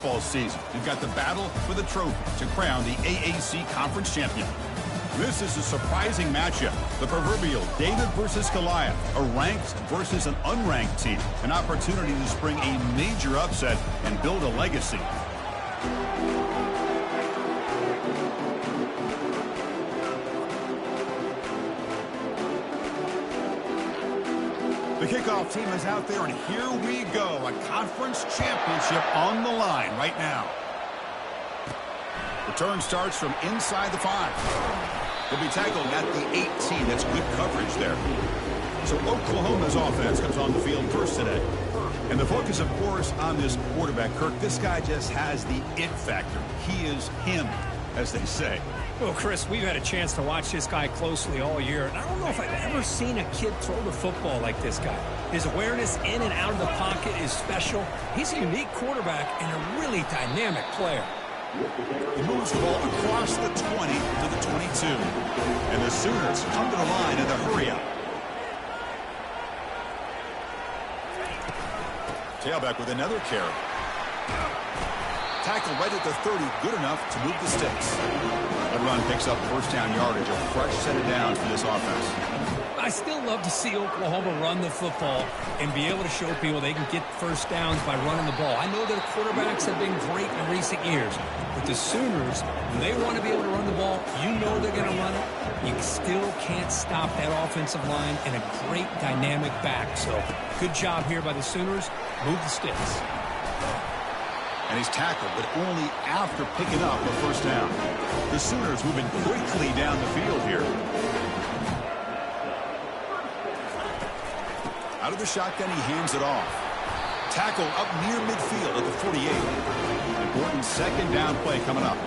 All season, we've got the battle for the trophy to crown the AAC Conference Champion. This is a surprising matchup. The proverbial David versus Goliath, a ranked versus an unranked team. An opportunity to spring a major upset and build a legacy. The kickoff team is out there, and here we go. A conference championship on the line right now. Return starts from inside the 5. He'll be tackled at the 18. That's good coverage there. So Oklahoma's offense comes on the field first today. And the focus, of course, on this quarterback, Kirk. This guy just has the it factor. He is him, as they say. Well, Chris, we've had a chance to watch this guy closely all year, and I don't know if I've ever seen a kid throw the football like this guy. His awareness in and out of the pocket is special. He's a unique quarterback and a really dynamic player. He moves the ball across the 20 to the 22. And the Sooners come to the line in the hurry-up. Tailback with another carry. Tackle right at the 30, good enough to move the sticks. That run picks up first down yardage, a fresh set of downs for this offense. I still love to see Oklahoma run the football and be able to show people they can get first downs by running the ball. I know their quarterbacks have been great in recent years, but the Sooners, when they want to be able to run the ball, you know they're going to run it. You still can't stop that offensive line and a great dynamic back. So good job here by the Sooners. Move the sticks. And he's tackled, but only after picking up a first down. The Sooners moving quickly down the field here. Out of the shotgun, he hands it off. Tackle up near midfield at the 48. Important second down play coming up.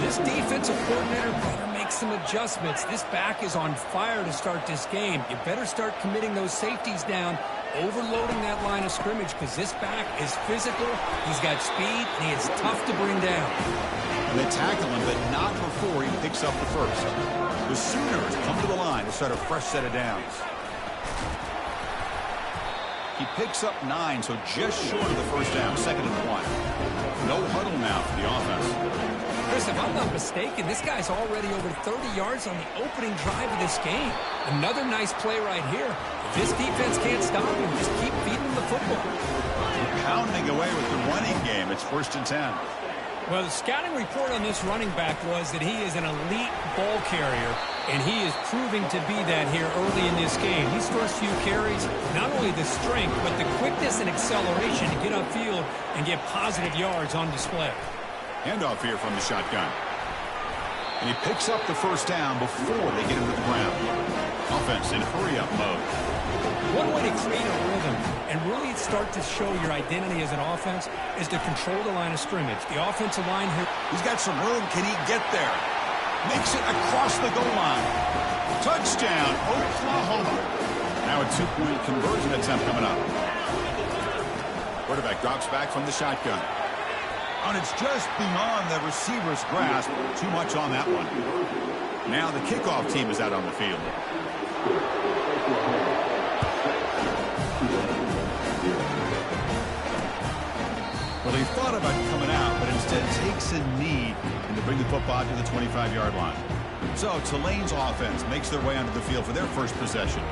This defensive coordinator better make some adjustments. This back is on fire to start this game. You better start committing those safeties down, overloading that line of scrimmage, because this back is physical, he's got speed, and he is tough to bring down. And they tackle him, but not before he picks up the first. The Sooners come to the line to start a fresh set of downs. He picks up 9, so just short of the first down, 2nd and 1. No huddle now for the offense. Chris, if I'm not mistaken, this guy's already over 30 yards on the opening drive of this game. Another nice play right here. If this defense can't stop him, just keep feeding him the football. Pounding away with the running game. It's 1st and 10. Well, the scouting report on this running back was that he is an elite ball carrier, and he is proving to be that here early in this game. These first few carries, not only the strength, but the quickness and acceleration to get upfield and get positive yards on display. Handoff here from the shotgun. And he picks up the first down before they get him to the ground. Offense in hurry-up mode. One way to create a rhythm and really start to show your identity as an offense is to control the line of scrimmage. The offensive line here. He's got some room. Can he get there? Makes it across the goal line. Touchdown, Oklahoma. Now a 2-point conversion attempt coming up. Quarterback drops back from the shotgun. And it's just beyond the receiver's grasp. Too much on that one. Now the kickoff team is out on the field. Well, he thought about coming out, but instead takes a knee and to bring the football to the 25-yard line. So Tulane's offense makes their way onto the field for their first possession.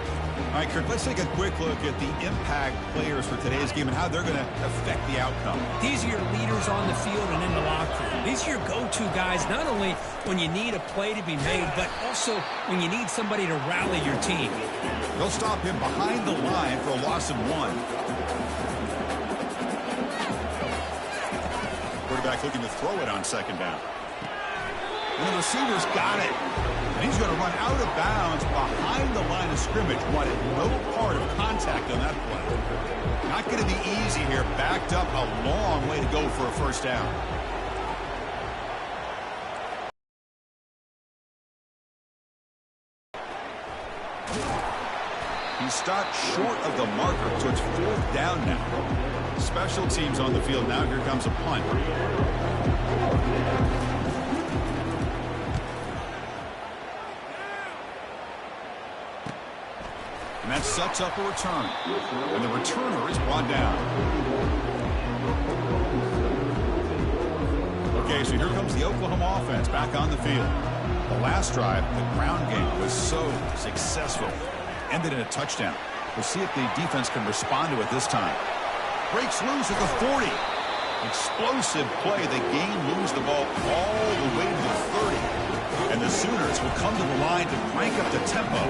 All right, Kirk, let's take a quick look at the impact players for today's game and how they're going to affect the outcome. These are your leaders on the field and in the locker room. These are your go-to guys, not only when you need a play to be made, but also when you need somebody to rally your team. They'll stop him behind the line for a loss of 1. Quarterback looking to throw it on 2nd down. And the receiver's got it. And he's going to run out of bounds behind the line of scrimmage. Wanted no part of contact on that play. Not going to be easy here. Backed up a long way to go for a first down. He stopped short of the marker, so it's 4th down now. Special teams on the field now. Here comes a punt. And that sets up a return. And the returner is brought down. Okay, so here comes the Oklahoma offense back on the field. The last drive, the ground game was so successful. Ended in a touchdown. We'll see if the defense can respond to it this time. Breaks loose at the 40. Explosive play. They lose the ball all the way to the 30. And the Sooners will come to the line to crank up the tempo.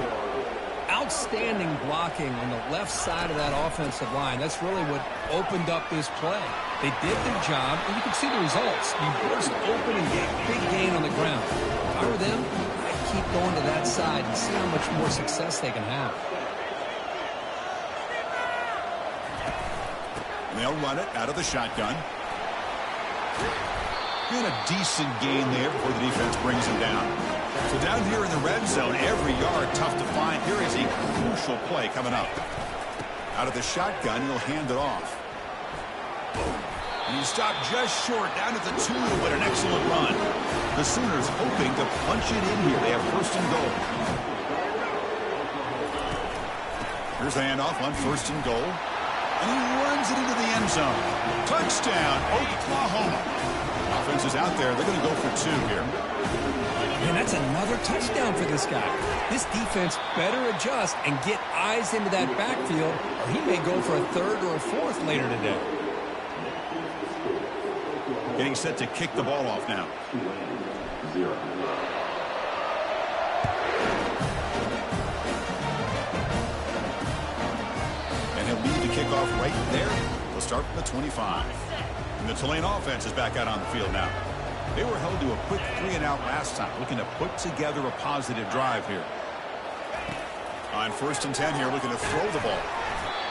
Outstanding blocking on the left side of that offensive line. That's really what opened up this play. They did their job, and you can see the results. You burst open and get a big gain on the ground. If I were them, I'd keep going to that side and see how much more success they can have. And they'll run it out of the shotgun. And a decent gain there before the defense brings him down. So down here in the red zone, every yard tough to find. Here is a crucial play coming up. Out of the shotgun, he'll hand it off. And he stopped just short, down at the 2, but an excellent run. The Sooners hoping to punch it in here. They have first and goal. Here's the handoff on first and goal. And he runs it into the end zone. Touchdown, Oklahoma. Offense is out there. They're going to go for 2 here. And that's another touchdown for this guy. This defense better adjust and get eyes into that backfield, or he may go for a 3rd or a 4th later today. Getting set to kick the ball off now. And he'll lead the kickoff right there. They'll start from the 25. And the Tulane offense is back out on the field now. They were held to a quick 3-and-out last time, looking to put together a positive drive here. On first and 10 here, looking to throw the ball.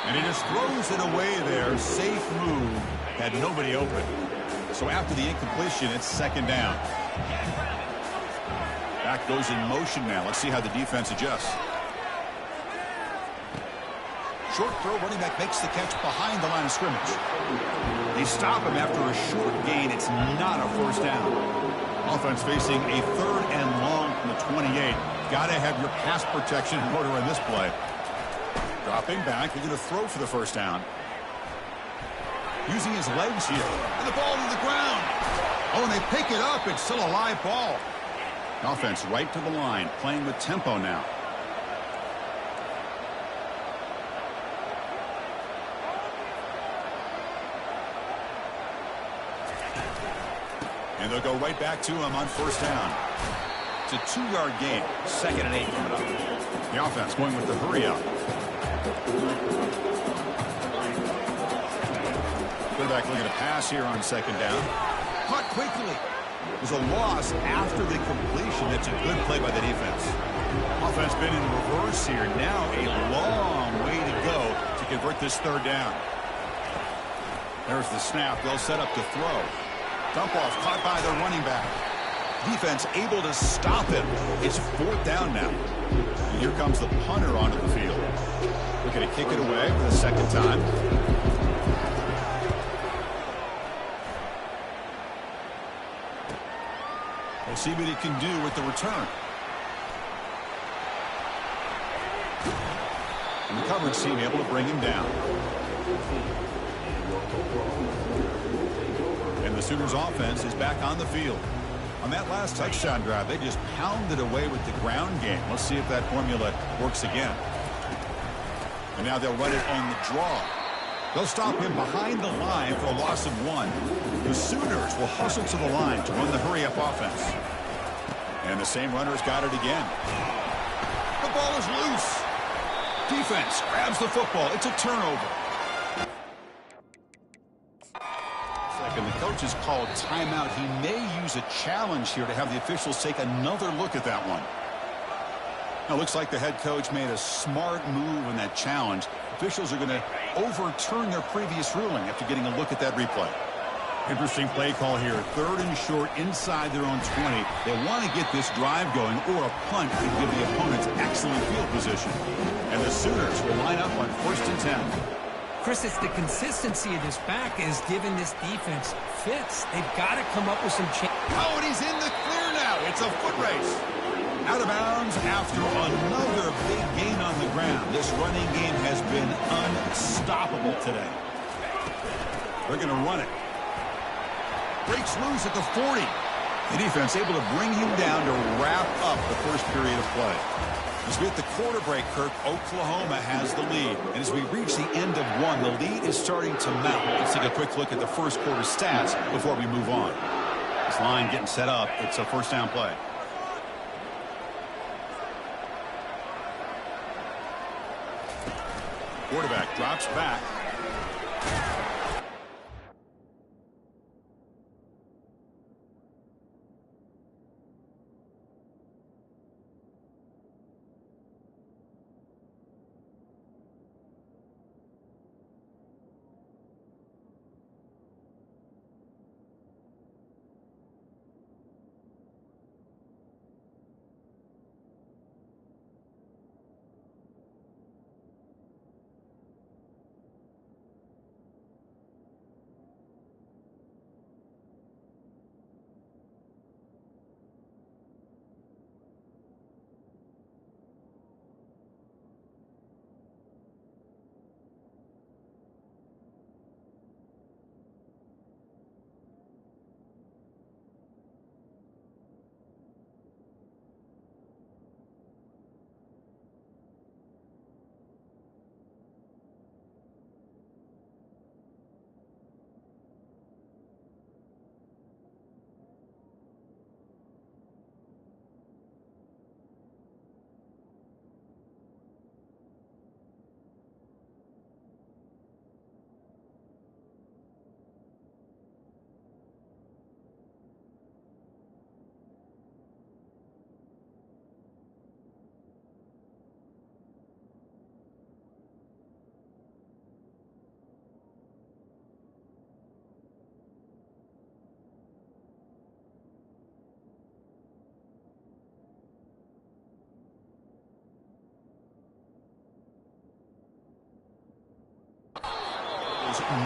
And he just throws it away there. Safe move. Had nobody open. So after the incompletion, it's 2nd down. Back goes in motion now. Let's see how the defense adjusts. Short throw, running back makes the catch behind the line of scrimmage. They stop him after a short gain. It's not a first down. Offense facing a 3rd and long from the 28. Got to have your pass protection in order in this play. Dropping back, they're going to throw for the first down. Using his legs here. And the ball to the ground. Oh, and they pick it up. It's still a live ball. Offense right to the line, playing with tempo now. And they'll go right back to him on first down. It's a 2-yard gain. 2nd and 8 coming up. The offense going with the hurry up. Quarterback looking to pass here on 2nd down. Caught quickly. There's a loss after the completion. That's a good play by the defense. Offense been in reverse here. Now a long way to go to convert this 3rd down. There's the snap. They'll set up to throw. Dump off caught by the running back. Defense able to stop him. It's 4th down now. And here comes the punter onto the field. Looking to kick it away for the 2nd time. We'll see what he can do with the return. And the coverage team able to bring him down. And the Sooners offense is back on the field. On that last touchdown drive, they just pounded away with the ground game. Let's see if that formula works again. And now they'll run it on the draw. They'll stop him behind the line for a loss of 1. The Sooners will hustle to the line to run the hurry-up offense. And the same runner's got it again. The ball is loose. Defense grabs the football. It's a turnover. And the coach has called timeout. He may use a challenge here to have the officials take another look at that one. Now, looks like the head coach made a smart move in that challenge. Officials are going to overturn their previous ruling after getting a look at that replay. Interesting play call here. 3rd and short inside their own 20. They want to get this drive going, or a punt could give the opponents excellent field position. And the Sooners will line up on 1st and 10. Chris, it's the consistency of this back is giving this defense fits. They've got to come up with some change. Oh, and he's in the clear now. It's a foot race. Out of bounds after another big gain on the ground. This running game has been unstoppable today. They're going to run it. breaks loose at the 40. The defense able to bring him down to wrap up the first period of play. As we hit the quarter break, Kirk, Oklahoma has the lead. And as we reach the end of one, the lead is starting to mount. Let's take a quick look at the first quarter stats before we move on. This line getting set up. It's a first down play. Quarterback drops back.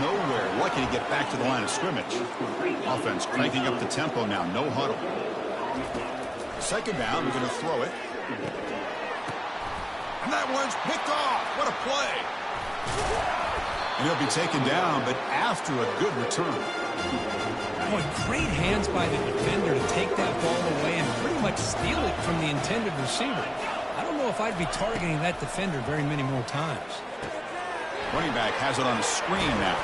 Nowhere. Lucky to get back to the line of scrimmage. Offense cranking up the tempo now. No huddle. Second down. We're going to throw it. And that one's picked off. What a play. And he'll be taken down, but after a good return. Boy, great hands by the defender to take that ball away and pretty much steal it from the intended receiver. I don't know if I'd be targeting that defender very many more times. Running back has it on a screen now.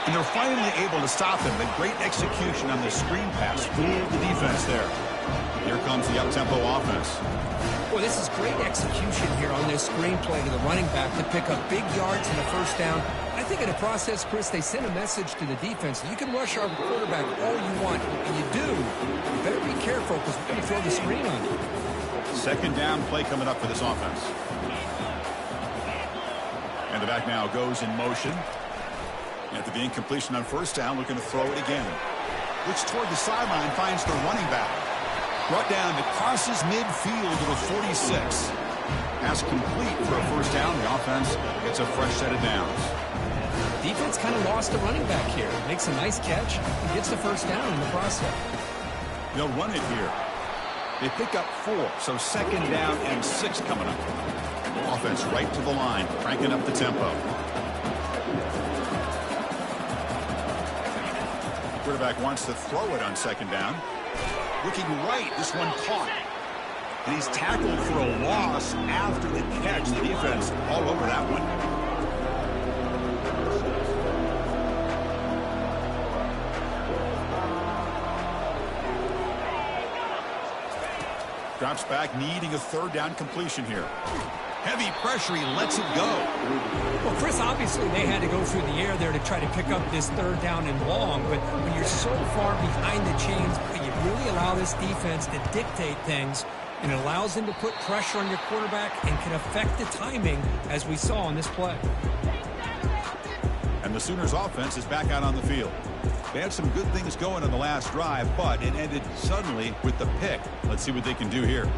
And they're finally able to stop him. But great execution on the screen pass. Fooled the defense there. Here comes the up-tempo offense. Well, this is great execution here on this screen play to the running back to pick up big yards and a first down. I think in the process, Chris, they sent a message to the defense. You can rush our quarterback all you want, and you do. You better be careful because we're going to throw the screen on you. Second down play coming up for this offense. And the back now goes in motion. After the incompletion on first down, looking to throw it again. Looks toward the sideline, finds the running back. Brought down, it crosses midfield to the 46. Pass complete for a first down. The offense gets a fresh set of downs. Defense kind of lost the running back here. Makes a nice catch and gets the first down in the process. They'll run it here. They pick up 4, so second down and 6 coming up. Offense right to the line, cranking up the tempo. Quarterback wants to throw it on second down. Looking right, this one caught. And he's tackled for a loss after the catch. The defense all over that one. Drops back, needing a third down completion here. Heavy pressure, he lets it go. Well, Chris, obviously they had to go through the air there to try to pick up this third down and long, but when you're so far behind the chains, you really allow this defense to dictate things, and it allows them to put pressure on your quarterback and can affect the timing, as we saw on this play. And the Sooners offense is back out on the field. They had some good things going on the last drive, but it ended suddenly with the pick. Let's see what they can do here.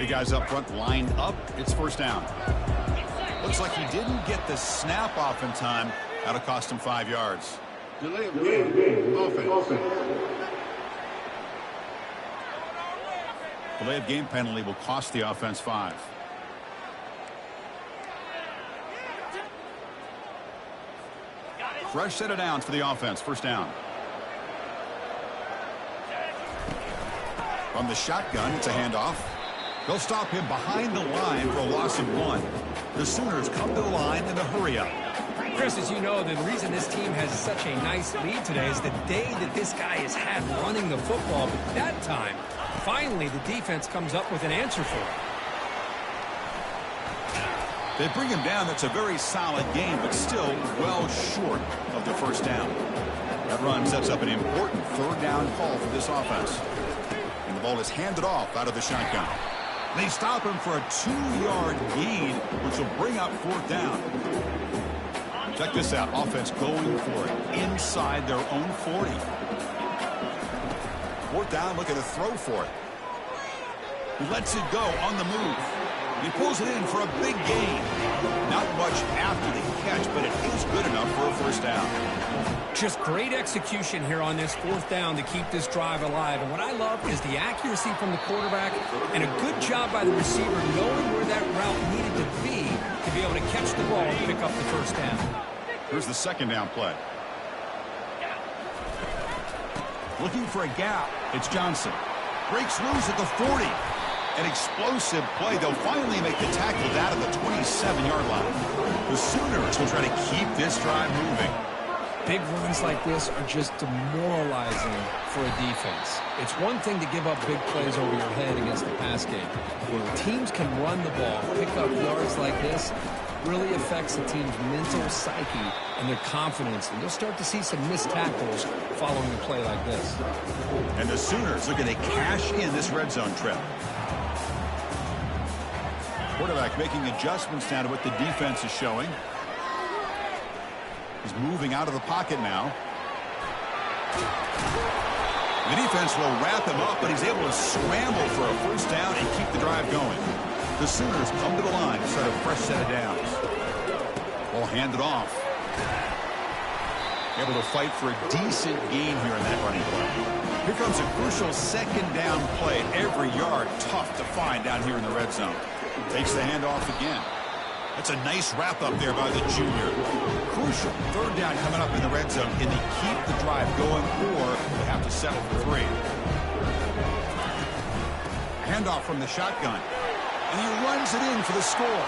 Three guys up front lined up. It's first down. Looks like he didn't get the snap off in time. That'll cost him 5 yards. Delay of game. Offense. Delay of game penalty will cost the offense 5. Fresh set of downs for the offense. First down. From the shotgun, it's a handoff. They'll stop him behind the line for a loss of 1. The Sooners come to the line in a hurry-up. Chris, as you know, the reason this team has such a nice lead today is the day that this guy has had running the football. But that time, finally, the defense comes up with an answer for it. They bring him down. That's a very solid game, but still well short of the first down. That run sets up an important third down call for this offense. And the ball is handed off out of the shotgun. They stop him for a 2-yard gain, which will bring up fourth down. Check this out. Offense going for it inside their own 40. Fourth down, looking to throw for it. He lets it go on the move. He pulls it in for a big gain. Not much after the catch, but it is good enough for a first down. Just great execution here on this fourth down to keep this drive alive. And what I love is the accuracy from the quarterback and a good job by the receiver knowing where that route needed to be able to catch the ball and pick up the first down. Here's the second down play. Looking for a gap. It's Johnson. Breaks loose at the 40. An explosive play. They'll finally make the tackle down at the 27-yard line. The Sooners will try to keep this drive moving. Big runs like this are just demoralizing for a defense. It's one thing to give up big plays over your head against the pass game. When teams can run the ball, pick up yards like this, really affects the team's mental psyche and their confidence. And you'll start to see some missed tackles following a play like this. And the Sooners looking to cash in this red zone trip. Quarterback making adjustments now to what the defense is showing. He's moving out of the pocket now. The defense will wrap him up, but he's able to scramble for a first down and keep the drive going. The Sooners come to the line to start a fresh set of downs. Ball handed off. Able to fight for a decent gain here in that running play. Here comes a crucial second down play. Every yard tough to find down here in the red zone. Takes the handoff again. That's a nice wrap up there by the junior. Crucial third down coming up in the red zone. Can they keep the drive going, or they have to settle for 3? Handoff from the shotgun. And he runs it in for the score.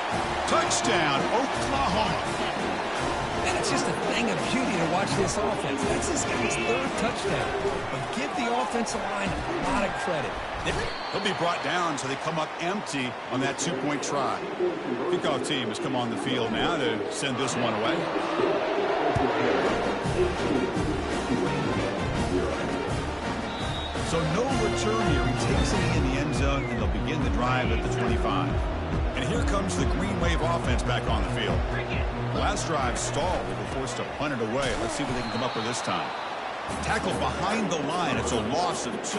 Touchdown, Oklahoma. That's just a thing of beauty to watch this offense. That's this guy's third touchdown. But give the offensive line a lot of credit. He'll be brought down, so they come up empty on that 2-point try. Kickoff team has come on the field now to send this one away. So no return here. He takes it in the end zone, and they'll begin the drive at the 25. And here comes the Green Wave offense back on the field. The last drive stalled. They were forced to punt it away. Let's see what they can come up with this time. Tackled behind the line. It's a loss of 2.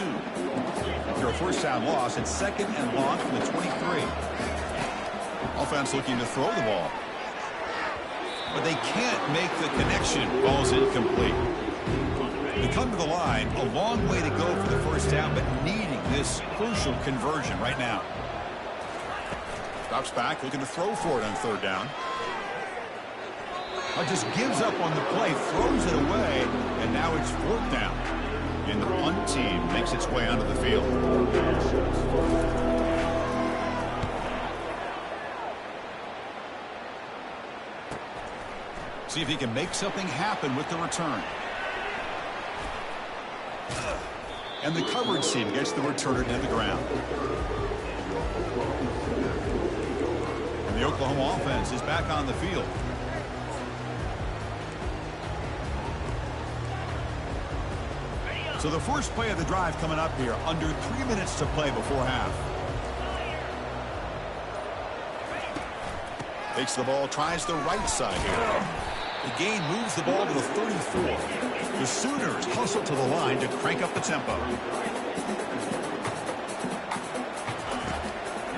After a first down loss, it's second and long from the 23. Offense looking to throw the ball. But they can't make the connection. Ball's incomplete. They come to the line, a long way to go for the first down, but needing this crucial conversion right now. Drops back, looking to throw for it on third down. Just gives up on the play, throws it away, and now it's fourth down. And the punt team makes its way onto the field. See if he can make something happen with the return. And the coverage team gets the returner to the ground. And the Oklahoma offense is back on the field. So the first play of the drive coming up here, under 3 minutes to play before half. Takes the ball, tries the right side here. The gain moves the ball to the 34. The Sooners hustle to the line to crank up the tempo.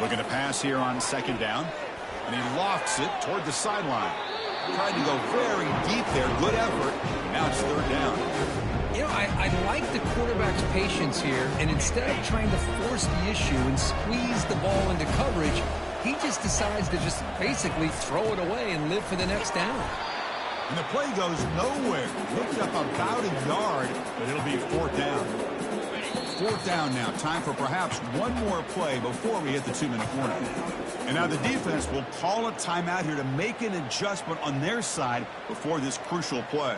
Looking to pass here on second down. And he lofts it toward the sideline. Tried to go very deep there. Good effort. Now it's third down. You know, I like the quarterback's patience here, and instead of trying to force the issue and squeeze the ball into coverage, he just decides to just basically throw it away and live for the next down. And the play goes nowhere. Looked up about a yard, but it'll be fourth down. Fourth down now. Time for perhaps one more play before we hit the 2-minute warning. And now the defense will call a timeout here to make an adjustment on their side before this crucial play.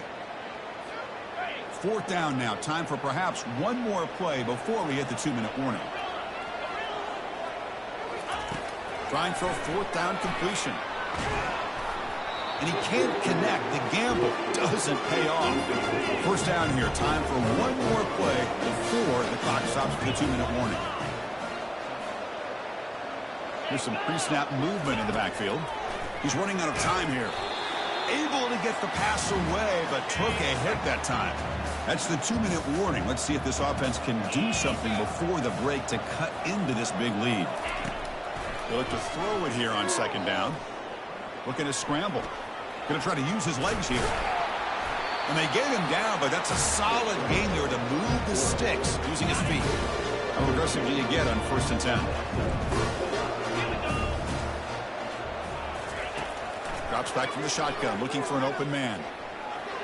Fourth down now. Time for perhaps one more play before we hit the 2-minute warning. Trying for a fourth down completion. And he can't connect. The gamble doesn't pay off. First down here. Time for one more play before the clock stops for the 2-minute warning. Here's some pre-snap movement in the backfield. He's running out of time here. Able to get the pass away, but took a hit that time. That's the 2-minute warning. Let's see if this offense can do something before the break to cut into this big lead. They'll look to throw it here on second down. Looking to scramble. Going to try to use his legs here. And they get him down, but that's a solid gain there to move the sticks using his feet. How aggressive do you get on 1st and 10? Drops back from the shotgun, looking for an open man.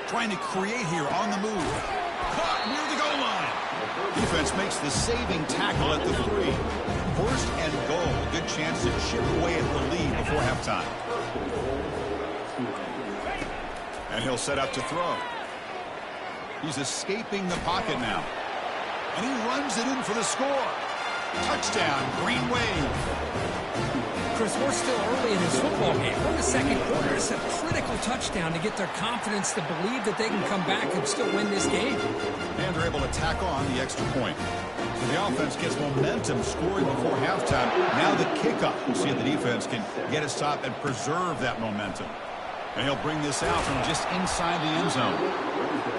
Trying to create here on the move. Caught near the goal line. Defense makes the saving tackle at the 3. 1st and goal. A good chance to chip away at the lead before halftime. And he'll set up to throw. He's escaping the pocket now. And he runs it in for the score. Touchdown, Green Wave. Chris, we're still early in this football game. We're in the second quarter. It's a critical touchdown to get their confidence to believe that they can come back and still win this game. And they're able to tack on the extra point. So the offense gets momentum scoring before halftime. Now the kickoff. We'll see if the defense can get a stop and preserve that momentum. And he'll bring this out from just inside the end zone.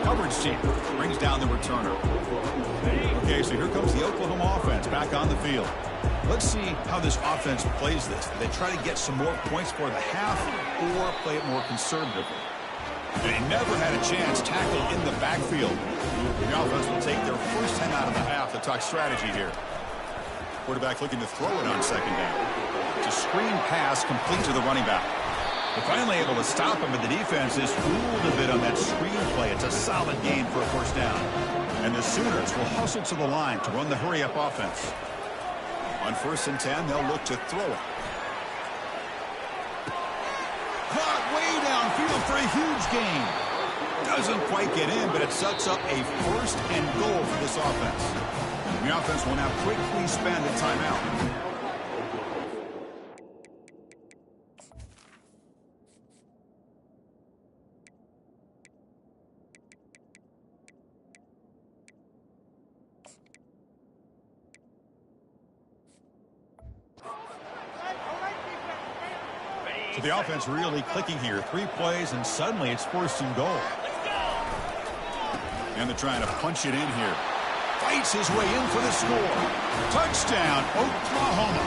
Coverage team brings down the returner. Okay, so here comes the Oklahoma offense back on the field. Let's see how this offense plays this. They try to get some more points for the half or play it more conservatively. They never had a chance tackled in the backfield. The offense will take their first 10 out of the half to talk strategy here. Quarterback looking to throw it on second down. It's a screen pass complete to the running back. They're finally able to stop him, but the defense is fooled a bit on that screen play. It's a solid gain for a first down. And the Sooners will hustle to the line to run the hurry-up offense. On 1st and 10, they'll look to throw it. Caught way downfield for a huge gain. Doesn't quite get in, but it sets up a 1st and goal for this offense. And the offense will now quickly spend a timeout. So the offense really clicking here. 3 plays, and suddenly it's 1st and goal. And they're trying to punch it in here. Fights his way in for the score. Touchdown, Oklahoma.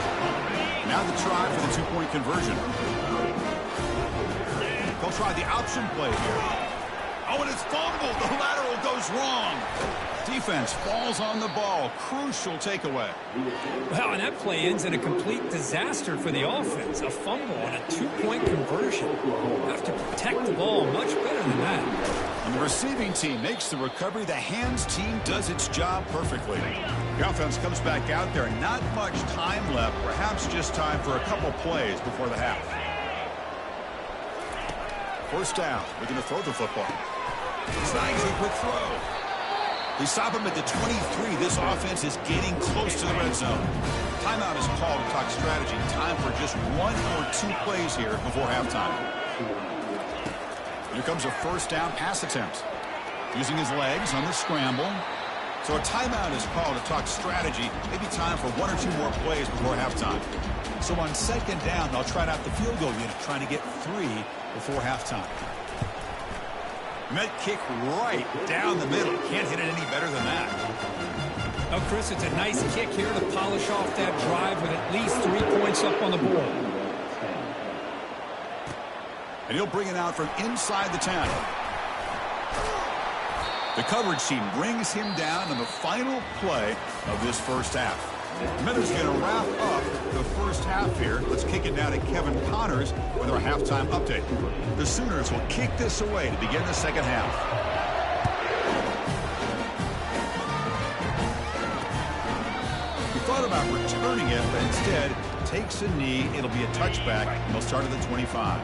Now the try for the 2-point conversion. They'll try the option play here. Oh, and it's fumbled. The lateral goes wrong. Defense falls on the ball. Crucial takeaway. Well, and that play ends in a complete disaster for the offense. A fumble and a 2-point conversion. Have to protect the ball much better than that. And the receiving team makes the recovery. The hands team does its job perfectly. The offense comes back out there. Not much time left. Perhaps just time for a couple plays before the half. First down. Looking to throw the football. Snags a quick throw. They stop him at the 23. This offense is getting close to the red zone. Timeout is called to talk strategy. Time for just 1 or 2 plays here before halftime. Here comes a first down pass attempt. Using his legs on the scramble. So a timeout is called to talk strategy. Maybe time for 1 or 2 more plays before halftime. So on second down, they'll try out the field goal unit, trying to get 3 before halftime. And that kick right down the middle. Can't hit it any better than that. Well, Chris, it's a nice kick here to polish off that drive with at least 3 points up on the board. And he'll bring it out from inside the 10. The coverage team brings him down in the final play of this first half. Miller's going to wrap up the first half here. Let's kick it now to Kevin Connors with our halftime update. The Sooners will kick this away to begin the second half. He thought about returning it, but instead takes a knee. It'll be a touchback, and they'll start at the 25.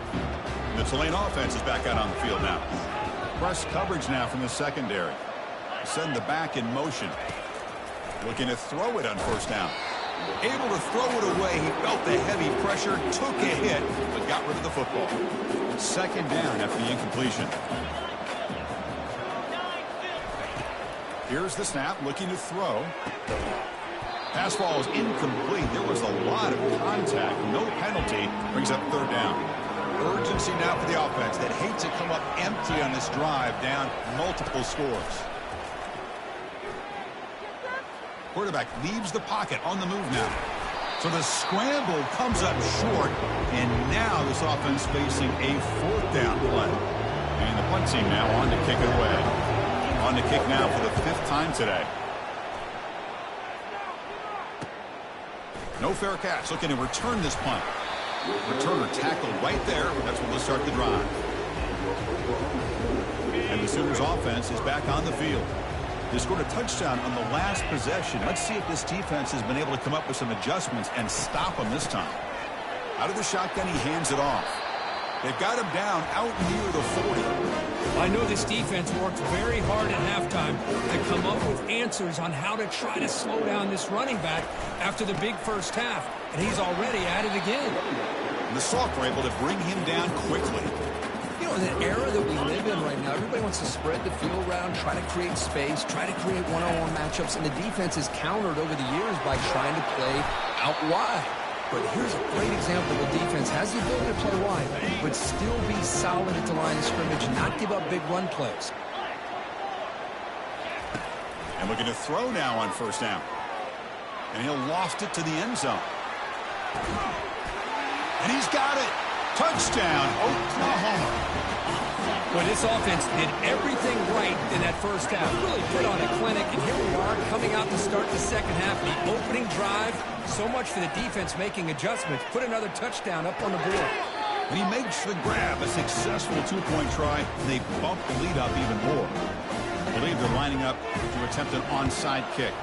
The Tulane offense is back out on the field now. Press coverage now from the secondary. Send the back in motion. Looking to throw it on first down. Able to throw it away. He felt the heavy pressure, took a hit, but got rid of the football. Second down after the incompletion. Here's the snap, looking to throw. Pass ball is incomplete. There was a lot of contact. No penalty. Brings up third down. Urgency now for the offense that hates to come up empty on this drive, down multiple scores. Quarterback leaves the pocket on the move now. So the scramble comes up short, and now this offense facing a fourth down play. And the punt team now on to kick it away. On to kick now for the 5th time today. No fair catch. Looking to return this punt. Returner tackled right there. That's when they'll start the drive. And the Sooners offense is back on the field. They scored a touchdown on the last possession. Let's see if this defense has been able to come up with some adjustments and stop them this time. Out of the shotgun, he hands it off. They've got him down out near the 40. I know this defense worked very hard at halftime to come up with answers on how to try to slow down this running back after the big first half, and he's already at it again. And the Soft were able to bring him down quickly. You know, in the era that we live in right now, everybody wants to spread the field around, try to create space, try to create one-on-one matchups, and the defense is countered over the years by trying to play out wide. But here's a great example of a defense has the ability to play wide, but still be solid at the line of scrimmage, not give up big run plays. And looking to throw now on first down. And he'll loft it to the end zone. And he's got it. Touchdown, Oklahoma. Well, this offense did everything right in that first half. Really put on a clinic, and here we are coming out to start the second half. The opening drive, so much for the defense making adjustments. Put another touchdown up on the board. And he makes the grab, a successful 2-point try. And they bump the lead up even more. I believe they're lining up to attempt an onside kick.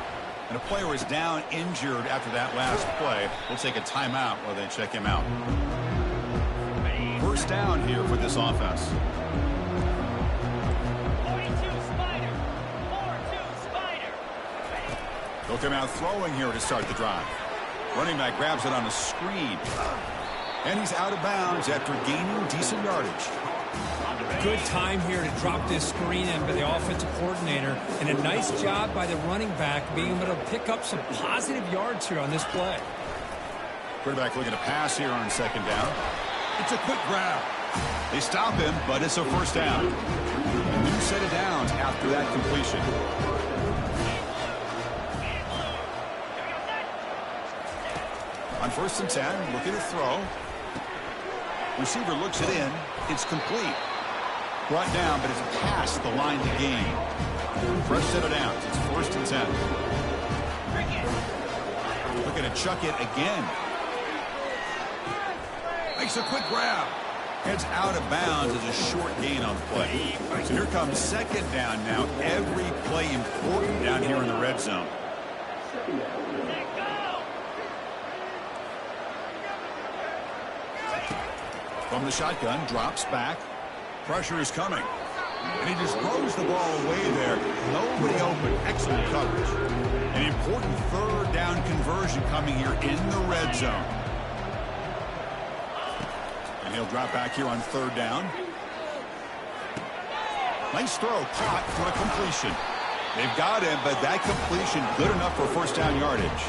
And a player is down injured after that last play. We'll take a timeout while they check him out. First down here for this offense. They'll come out throwing here to start the drive. Running back grabs it on a screen. And he's out of bounds after gaining decent yardage. Good time here to drop this screen in by the offensive coordinator. And a nice job by the running back being able to pick up some positive yards here on this play. Quarterback looking to pass here on second down. It's a quick grab. They stop him, but it's a first down. A new set of downs after that completion. On first and 10, looking to throw. Receiver looks it in. It's complete. Brought down, but it's past the line to gain. Fresh set of downs. It's first and 10. Looking to chuck it again. Makes a quick grab. It's out of bounds as a short gain on the play. So here comes second down now. Every play important down here in the red zone. From the shotgun, drops back. Pressure is coming. And he just throws the ball away there. Nobody open. Excellent coverage. An important third down conversion coming here in the red zone. And he'll drop back here on third down. Nice throw, caught for a completion. They've got him, but that completion good enough for first down yardage.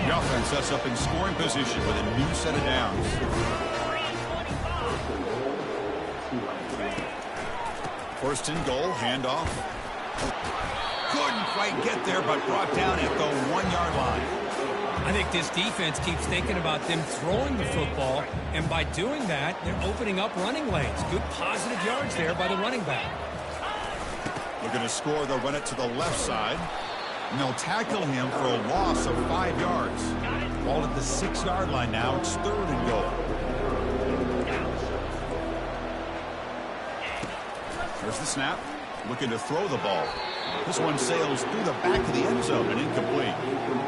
The offense sets up in scoring position with a new set of downs. First and goal, handoff. Couldn't quite get there, but brought down at the 1-yard line. I think this defense keeps thinking about them throwing the football, and by doing that, they're opening up running lanes. Good positive yards there by the running back. Looking to score, they'll run it to the left side, and they'll tackle him for a loss of 5 yards. Ball at the 6-yard line now. It's 3rd and goal. There's the snap. Looking to throw the ball. This one sails through the back of the end zone and incomplete.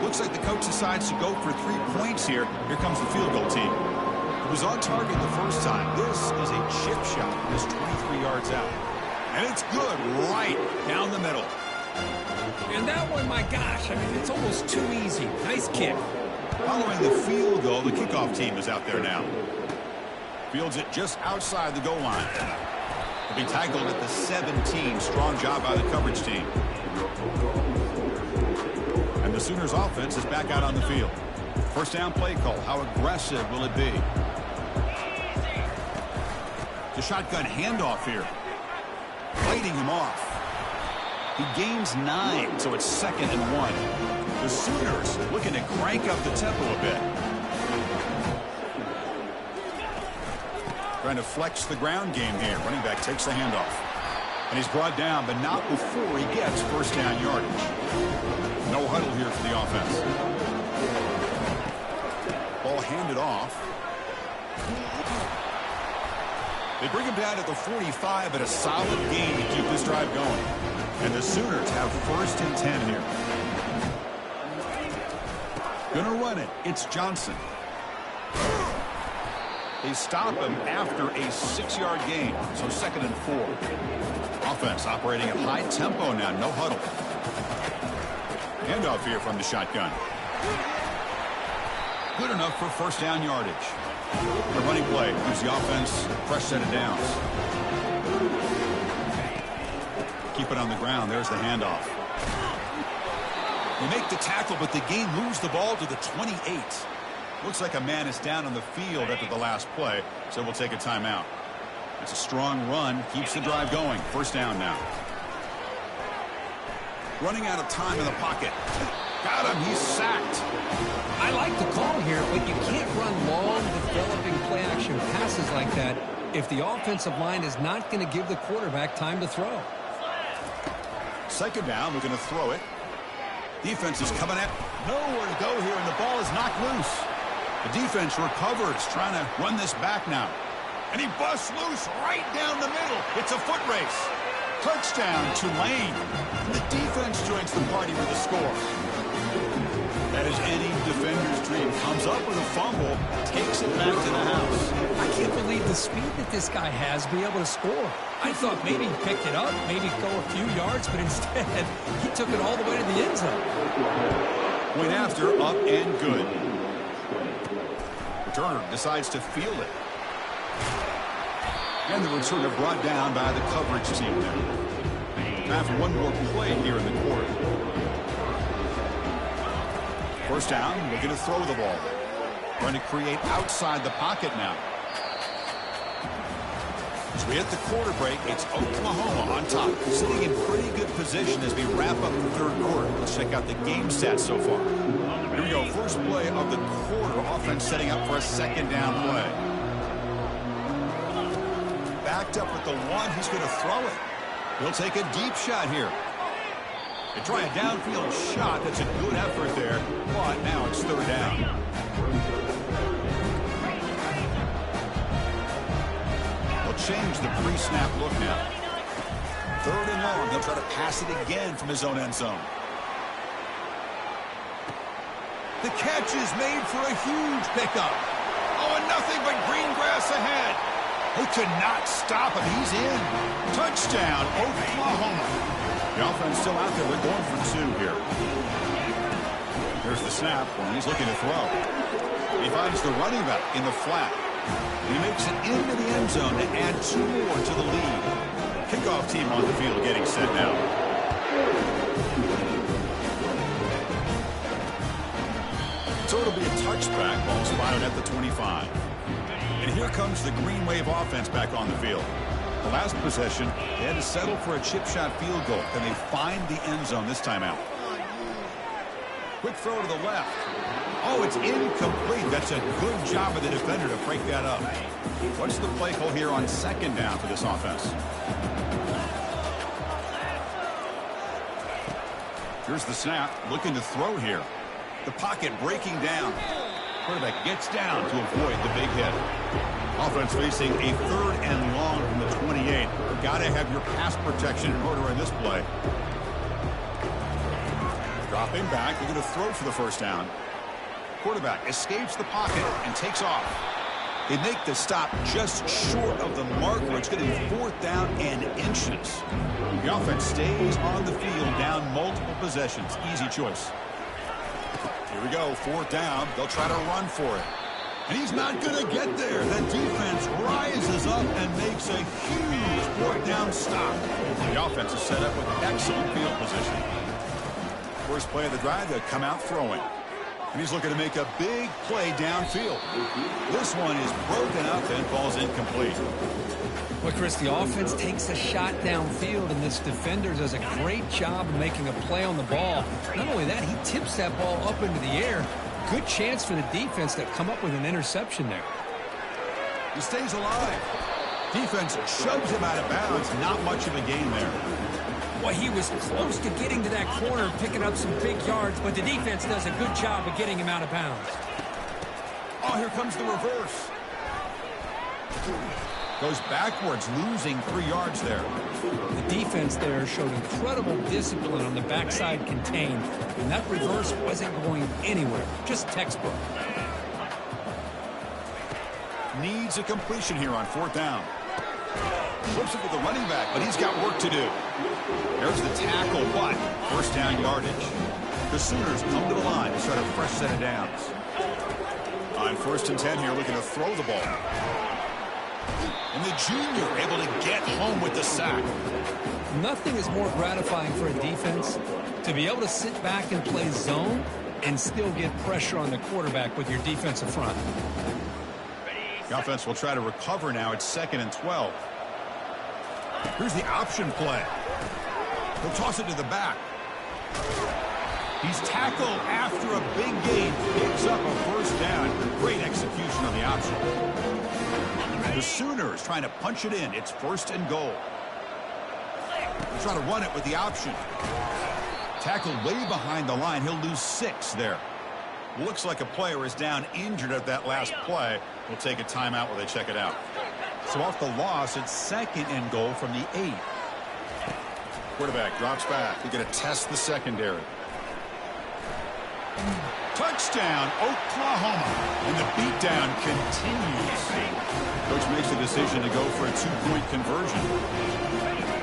Looks like the coach decides to go for 3 points here. Here comes the field goal team. It was on target the first time. This is a chip shot. It's 23 yards out. And it's good right down the middle. And that one, my gosh, I mean, it's almost too easy. Nice kick. Following the field goal, the kickoff team is out there now. Fields it just outside the goal line. He'll be tackled at the 17. Strong job by the coverage team. And the Sooners offense is back out on the field. First down play call. How aggressive will it be? The shotgun handoff here. Fighting him off. He gains 9, so it's 2nd and 1. The Sooners looking to crank up the tempo a bit. Trying to flex the ground game here. Running back takes the handoff. And he's brought down, but not before he gets first down yardage. No huddle here for the offense. Ball handed off. They bring him down at the 45, but a solid gain to keep this drive going. And the Sooners have 1st and 10 here. Gonna run it. It's Johnson. They stop him after a 6-yard gain, so 2nd and 4. Offense operating at high tempo now, no huddle. Handoff here from the shotgun. Good enough for first down yardage. The running play gives the offense a fresh set of downs. Keep it on the ground. There's the handoff. They make the tackle, but the game moves the ball to the 28. Looks like a man is down on the field after the last play, so we'll take a timeout. It's a strong run. Keeps the drive going. First down now. Running out of time in the pocket. Got him. He's sacked. I like the call here, but you can't run long, developing play-action passes like that if the offensive line is not going to give the quarterback time to throw. 2nd down. We're going to throw it. Defense is coming at. Nowhere to go here, and the ball is knocked loose. The defense recovers, trying to run this back now. And he busts loose right down the middle. It's a foot race. Touchdown, Tulane. And the defense joins the party with a score. That is any defender's dream. Comes up with a fumble, takes it back to the house. I can't believe the speed that this guy has to be able to score. I thought maybe he picked it up, maybe go a few yards, but instead he took it all the way to the end zone. Point after, up and good. Returner decides to field it. And the returner brought down by the coverage team there. Time for one more play here in the quarter. First down, looking to throw the ball. Trying to create outside the pocket now. As we hit the quarter break, it's Oklahoma on top, sitting in pretty good position as we wrap up the 3rd quarter. Let's check out the game stats so far. Here we go, first play of the quarter. Offense setting up for a 2nd down play. Backed up with the 1, he's going to throw it. He'll take a deep shot here. They try a downfield shot. That's a good effort there, but now it's 3rd down. Change the pre-snap look now. 3rd and long. They'll try to pass it again from his own end zone. The catch is made for a huge pickup. Oh, and nothing but green grass ahead. They could not stop him. He's in. Touchdown, Oklahoma. The offense still out there. They're going for 2 here. Here's the snap when he's looking to throw. He finds the running back in the flat. He makes it into the end zone to add 2 more to the lead. Kickoff team on the field getting set now. So it'll be a touchback. Ball spotted at the 25. And here comes the Green Wave offense back on the field. The last possession, they had to settle for a chip shot field goal. Can they find the end zone this time out? Quick throw to the left. Oh, it's incomplete. That's a good job of the defender to break that up. What's the play call here on second down for this offense? Here's the snap, looking to throw here. The pocket breaking down. Quarterback gets down to avoid the big hit. Offense facing a 3rd and long from the 28. Got to have your pass protection in order in this play. Dropping back, they're going to throw for the first down. Quarterback escapes the pocket and takes off. They make the stop just short of the mark where it's going to be 4th down and inches. The offense stays on the field down multiple possessions. Easy choice. Here we go, 4th down. They'll try to run for it. And he's not going to get there. The defense rises up and makes a huge 4th down stop. The offense is set up with excellent field position. First play of the drive, they'll come out throwing. And he's looking to make a big play downfield. This one is broken up and falls incomplete. Well, Chris, the offense takes a shot downfield, and this defender does a great job of making a play on the ball. Not only that, he tips that ball up into the air. Good chance for the defense to come up with an interception there. He stays alive. Defense shoves him out of bounds. Not much of a gain there. Well, he was close to getting to that corner, picking up some big yards, but the defense does a good job of getting him out of bounds. Oh, here comes the reverse. Goes backwards, losing 3 yards there. The defense there showed incredible discipline on the backside contained, and that reverse wasn't going anywhere. Just textbook. Needs a completion here on 4th down. Flips it to the running back, but he's got work to do. There's the tackle, but 1st down yardage. The Sooners come to the line to start a fresh set of downs. On 1st and 10 here, looking to throw the ball. And the junior able to get home with the sack. Nothing is more gratifying for a defense to be able to sit back and play zone and still get pressure on the quarterback with your defensive front. The offense will try to recover now. It's 2nd and 12. Here's the option play. He'll toss it to the back. He's tackled after a big gain. Picks up a 1st down. Great execution on the option. The Sooners trying to punch it in. It's 1st and goal. They'll try to run it with the option. Tackled way behind the line. He'll lose 6 there. Looks like a player is down injured at that last play. We'll take a timeout while they check it out. So off the loss, it's 2nd and goal from the 8. Quarterback drops back. They're going to test the secondary. Touchdown, Oklahoma. And the beatdown continues. Coach makes the decision to go for a 2-point conversion.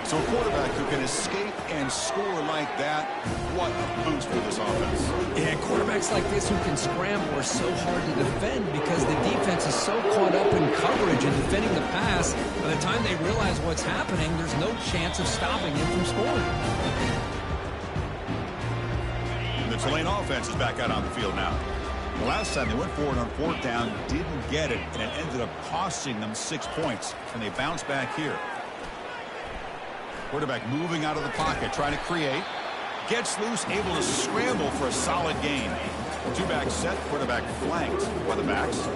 So a quarterback who can escape and score like that, what a boost for this offense. Yeah, quarterbacks like this who can scramble are so hard to defend because the defense is so caught up in coverage and defending the pass. By the time they realize what's happening, there's no chance of stopping him from scoring. The Tulane offense is back out on the field now. The last time they went forward on 4th down, didn't get it, and it ended up costing them 6 points. And they bounce back here. Quarterback moving out of the pocket, trying to create. Gets loose, able to scramble for a solid gain. 2-back set, quarterback flanked by the backs.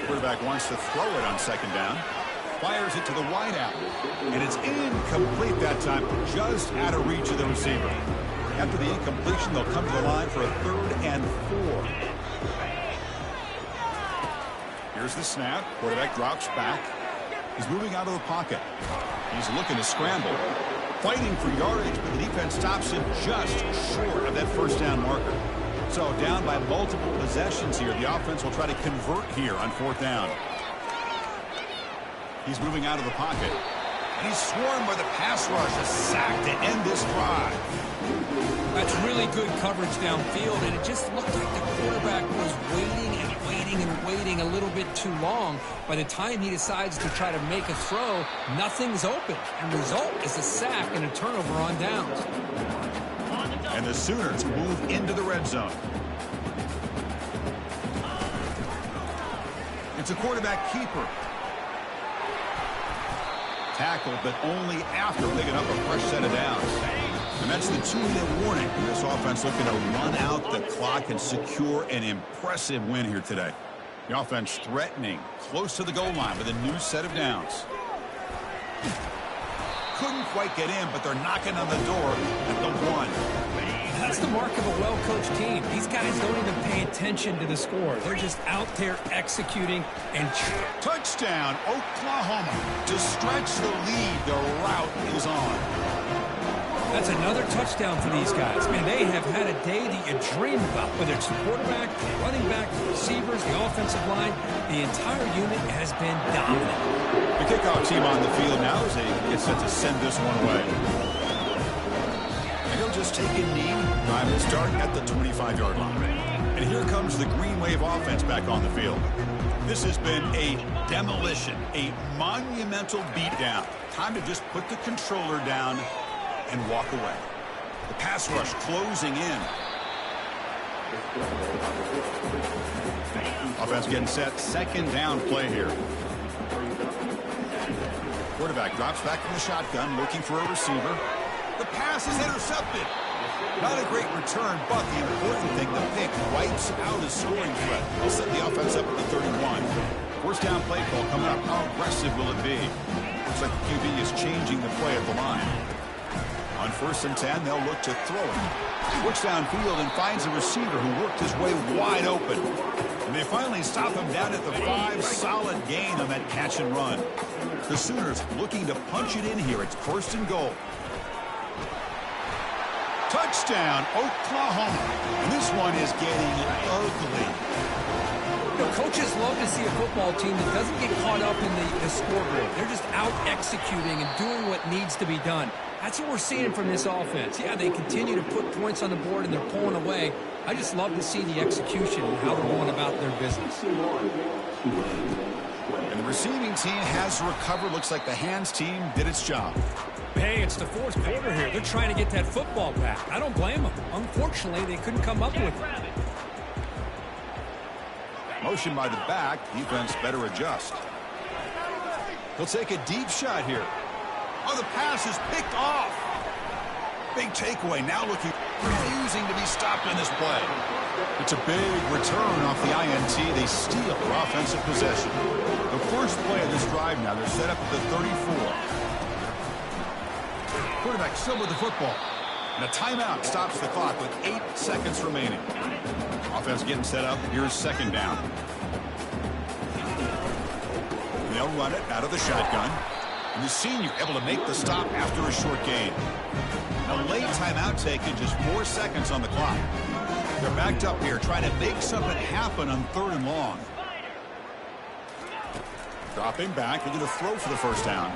Quarterback wants to throw it on 2nd down. Fires it to the wideout. And it's incomplete that time, just out of reach of the receiver. After the incompletion, they'll come to the line for a 3rd and 4. Here's the snap. Quarterback drops back. He's moving out of the pocket. He's looking to scramble. Fighting for yardage, but the defense stops him just short of that 1st down marker. So down by multiple possessions here. The offense will try to convert here on 4th down. He's moving out of the pocket. And he's swarmed by the pass rush. A sack to end this drive. That's really good coverage downfield, and it just looked like the quarterback was waiting and waiting and waiting a little bit too long. By the time he decides to try to make a throw, nothing's open. And the result is a sack and a turnover on downs. And the Sooners move into the red zone. It's a quarterback keeper. tackle, but only after picking up a fresh set of downs. And that's the 2-minute warning. This offense looking to run out the clock and secure an impressive win here today. The offense threatening, close to the goal line with a new set of downs. Couldn't quite get in, but they're knocking on the door at the 1. That's the mark of a well-coached team. These guys don't even pay attention to the score. They're just out there executing and touchdown, Oklahoma. To stretch the lead, the route is on. That's another touchdown for these guys. Man, they have had a day that you dream about, whether it's the quarterback, the running back, the receivers, the offensive line. The entire unit has been dominant. The kickoff team on the field now as they get set to send this one away. And he'll just take a knee. Time to start at the 25-yard line. And here comes the Green Wave offense back on the field. This has been a demolition, a monumental beatdown. Time to just put the controller down and walk away. The pass rush closing in. Offense getting set. Second down play here. Quarterback drops back from the shotgun, looking for a receiver. The pass is intercepted. Not a great return, but the important thing, the pick wipes out a scoring threat. They'll set the offense up at the 31. First down play call coming up. How aggressive will it be? Looks like the QB is changing the play at the line. On 1st and 10, they'll look to throw it. Looks downfield and finds a receiver who worked his way wide open. And they finally stop him down at the 5. Solid gain on that catch and run. The Sooners looking to punch it in here. It's 1st and goal. Touchdown, Oklahoma. And this one is getting ugly. You know, coaches love to see a football team that doesn't get caught up in the scoreboard. They're just out executing and doing what needs to be done. That's what we're seeing from this offense. Yeah, they continue to put points on the board and they're pulling away. I just love to see the execution and how they're going about their business. And the receiving team has recovered. Looks like the hands team did its job. Hey, it's the 4th quarter here. They're trying to get that football back. I don't blame them. Unfortunately, they couldn't come up with it. Motion by the back. Defense better adjust. He'll take a deep shot here. Oh, the pass is picked off. Big takeaway. Now refusing to be stopped in this play. It's a big return off the INT. They steal their offensive possession. The first play of this drive now. They're set up at the 34. Quarterback still with the football. And a timeout stops the clock with 8 seconds remaining. Offense getting set up. Here's 2nd down. They'll run it out of the shotgun. And the senior able to make the stop after a short gain. A late timeout taken, just 4 seconds on the clock. They're backed up here trying to make something happen on 3rd and long. Dropping back, they're going to throw for the first down.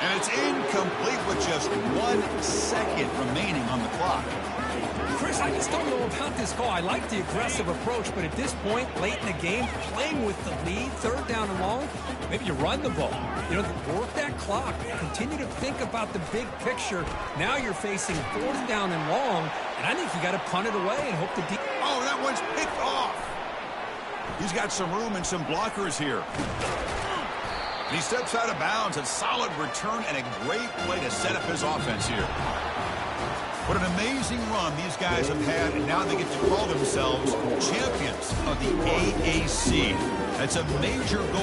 And it's incomplete with just 1 second remaining on the clock. Chris, I just don't know about this call. I like the aggressive approach, but at this point, late in the game, playing with the lead, 3rd down and long, maybe you run the ball. You know, work that clock. Continue to think about the big picture. Now you're facing 4th down and long, and I think you got to punt it away and hope the Oh, that one's picked off. He's got some room and some blockers here. And he steps out of bounds. A solid return and a great play to set up his offense here. What an amazing run these guys have had, and now they get to call themselves champions of the AAC. That's a major goal.